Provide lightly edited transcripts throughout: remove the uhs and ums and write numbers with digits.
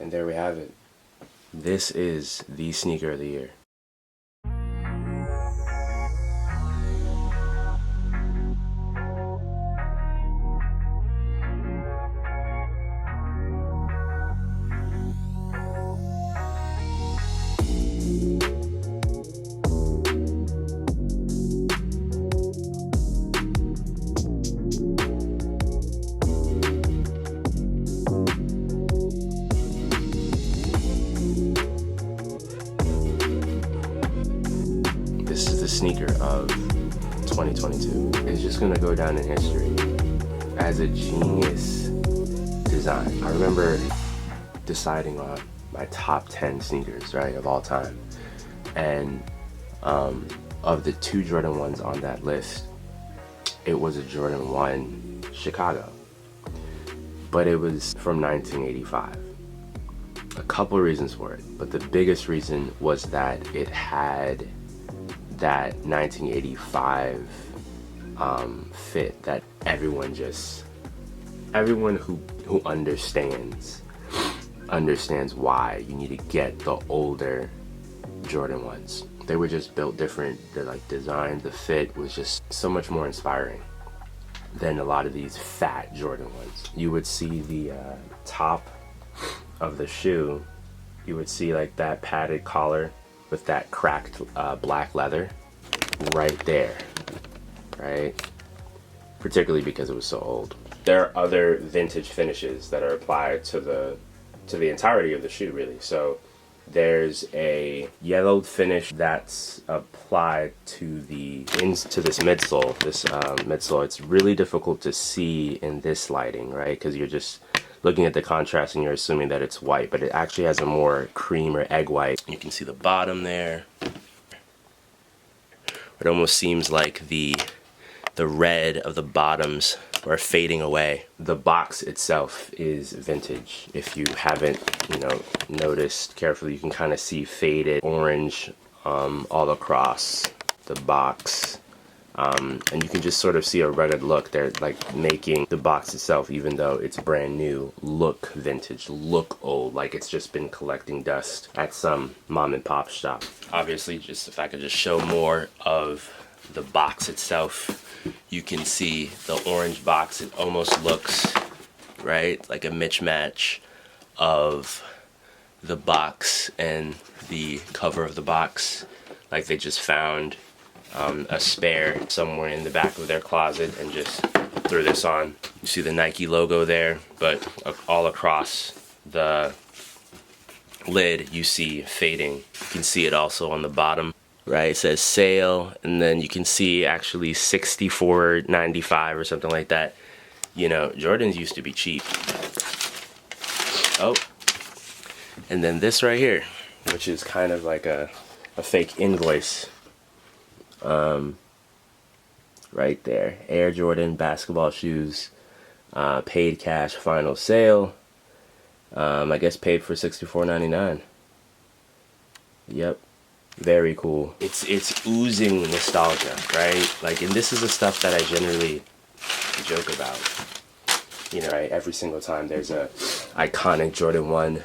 And there we have it. This is the sneaker of the year. This is the sneaker of 2022. It's just gonna go down in history as a genius design. I remember deciding on my top 10 sneakers, right, of all time. And of the 2 Jordan 1s on that list, it was a Jordan 1 Chicago. But it was from 1985. A couple reasons for it, but the biggest reason was that it had that 1985 fit that everyone who understands why you need to get the older Jordan 1s. They were just built different. The like design, the fit was just so much more inspiring than a lot of these fat Jordan 1s. You would see the top of the shoe, you would see like that padded collar with that cracked black leather right there, right? Particularly because it was so old. There are other vintage finishes that are applied to the entirety of the shoe, really. So there's a yellowed finish that's applied to this midsole. This midsole, it's really difficult to see in this lighting, right? Because you're just looking at the contrast and you're assuming that it's white, but it actually has a more cream or egg white. You can see the bottom there. It almost seems like the red of the bottoms are fading away. The box itself is vintage. If you haven't, noticed carefully, you can kind of see faded orange all across the box. And you can just sort of see a rugged look. They're like making the box itself, even though it's brand new, look vintage, look old, like it's just been collecting dust at some mom and pop shop. Obviously, just if I could just show more of the box itself, you can see the orange box. It almost looks, right, like a mismatch of the box and the cover of the box, like they just found a spare somewhere in the back of their closet and just threw this on. You see the Nike logo there, but all across the lid you see fading. You can see it also on the bottom, right? It says sale, and then you can see actually $64.95 or something like that. Jordans used to be cheap. Oh, and then this right here, which is kind of like a fake invoice. Right there, Air Jordan basketball shoes, paid cash final sale. I guess paid for $64.99. Yep, very cool. It's oozing nostalgia, right? Like, and this is the stuff that I generally joke about. Right? Every single time there's a iconic Jordan 1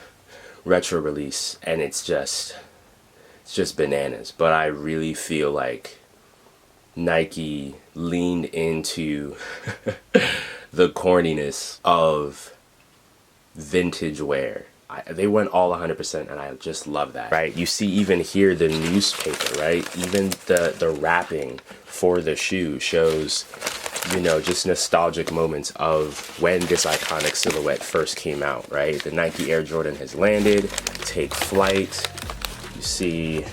retro release, and it's just bananas. But I really feel like Nike leaned into the corniness of vintage wear. They went all 100%, and I just love that, right? You see even here the newspaper, right? Even the wrapping for the shoe shows, just nostalgic moments of when this iconic silhouette first came out, right? The Nike Air Jordan has landed, take flight. You see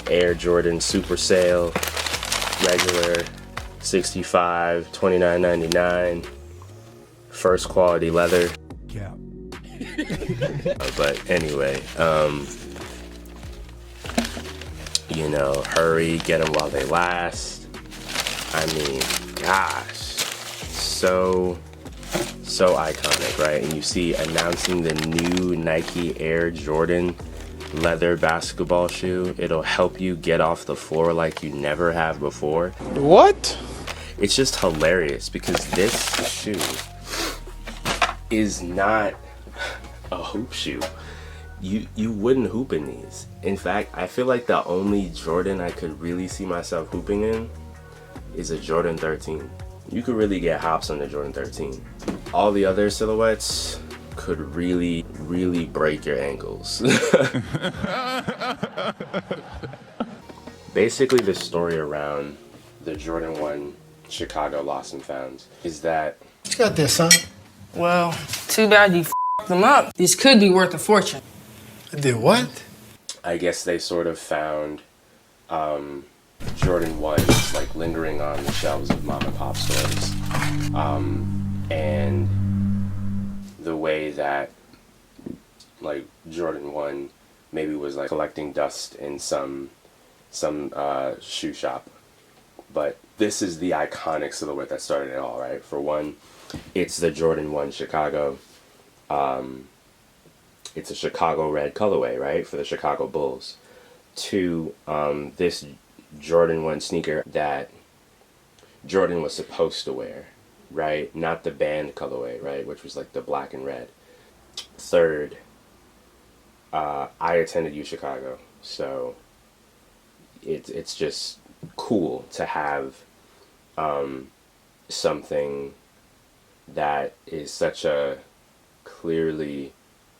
Air Jordan Super Sale, regular $65, $29.99, first quality leather. Yeah. But anyway, hurry, get them while they last. I mean, gosh, so iconic, right? And you see announcing the new Nike Air Jordan leather basketball shoe. It'll help you get off the floor like you never have before. What? It's just hilarious because this shoe is not A hoop shoe. You wouldn't hoop in these. In fact, I feel like the only Jordan I could really see myself hooping in is a Jordan 13. You could really get hops on the Jordan 13. All the other silhouettes could really, really break your ankles. Basically, the story around the Jordan 1 Chicago Lost and Found is that... What you got there, son? Well, too bad you f***ed them up. These could be worth a fortune. I did what? I guess they sort of found Jordan 1s like lingering on the shelves of mom and pop stores. And the way that like Jordan 1 maybe was like collecting dust in some shoe shop. But this is the iconic silhouette that started it all, right? For one, it's the Jordan 1 Chicago. It's a Chicago red colorway, right, for the Chicago Bulls. Two, this Jordan 1 sneaker that Jordan was supposed to wear, right? Not the band colorway, right, which was like the black and red. Third, I attended U Chicago, so it's just cool to have something that is such a clearly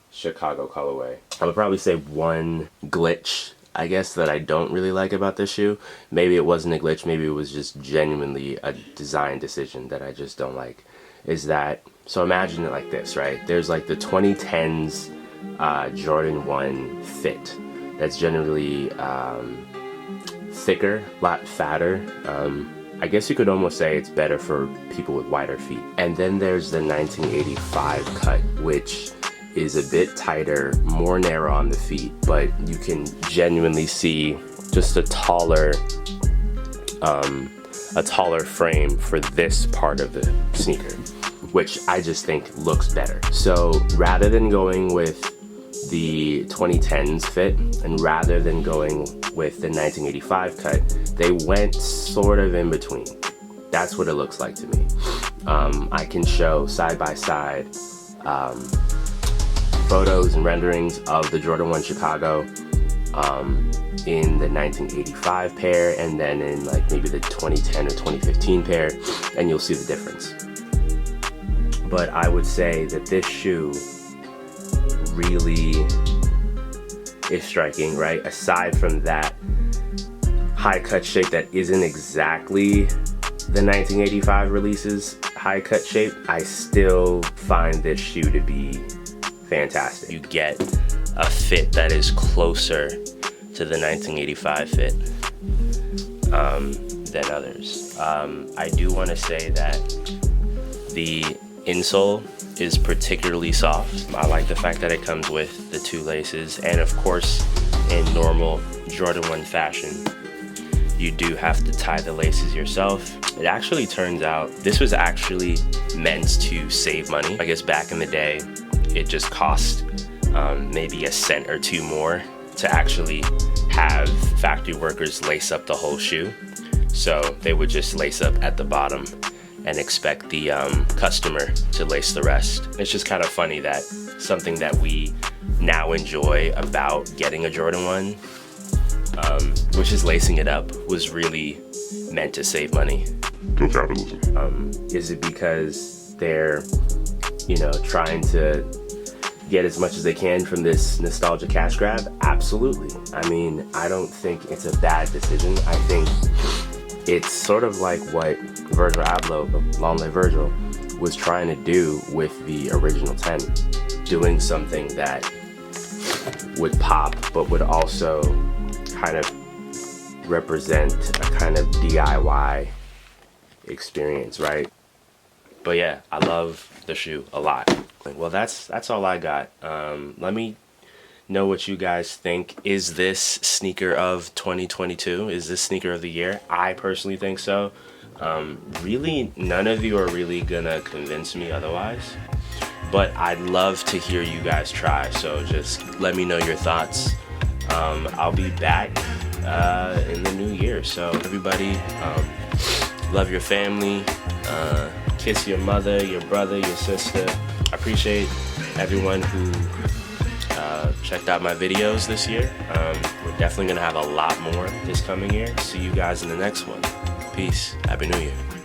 Chicago colorway. I would probably say one glitch, I guess, that I don't really like about this shoe. Maybe it wasn't a glitch, maybe it was just genuinely a design decision that I just don't like, is that, so imagine it like this, right? There's like the 2010s Jordan 1 fit that's generally thicker, a lot fatter. I guess you could almost say it's better for people with wider feet. And then there's the 1985 cut, which is a bit tighter, more narrow on the feet, but you can genuinely see just a taller frame for this part of the sneaker, which I just think looks better. So rather than going with the 2010s fit and rather than going with the 1985 cut, they went sort of in between. That's what it looks like to me. I can show side by side photos and renderings of the Jordan 1 Chicago in the 1985 pair and then in like maybe the 2010 or 2015 pair, and you'll see the difference. But I would say that this shoe really is striking, right? Aside from that high cut shape that isn't exactly the 1985 releases high cut shape, I still find this shoe to be fantastic. You get a fit that is closer to the 1985 fit than others. I do want to say that the insole is particularly soft. I like the fact that it comes with the two laces, and of course in normal Jordan 1 fashion you do have to tie the laces yourself. It actually turns out this was actually meant to save money. I guess back in the day it just cost maybe a cent or two more to actually have factory workers lace up the whole shoe. So they would just lace up at the bottom and expect the customer to lace the rest. It's just kind of funny that something that we now enjoy about getting a Jordan 1, which is lacing it up, was really meant to save money. Go capitalism. Is it because they're, trying to get as much as they can from this nostalgia cash grab? Absolutely. I mean, I don't think it's a bad decision. I think it's sort of like what Virgil Abloh, Long Live Virgil, was trying to do with the original 10. Doing something that would pop, but would also kind of represent a kind of DIY experience, right? But yeah, I love the shoe a lot. Well, that's all I got. Let me know what you guys think. Is this sneaker of 2022? Is this sneaker of the year? I personally think so. Really, none of you are really gonna convince me otherwise, but I'd love to hear you guys try, so just let me know your thoughts. I'll be back in the new year, so everybody, love your family, kiss your mother, your brother, your sister. I appreciate everyone who checked out my videos this year. We're definitely gonna have a lot more this coming year. See you guys in the next one. Peace. Happy New Year.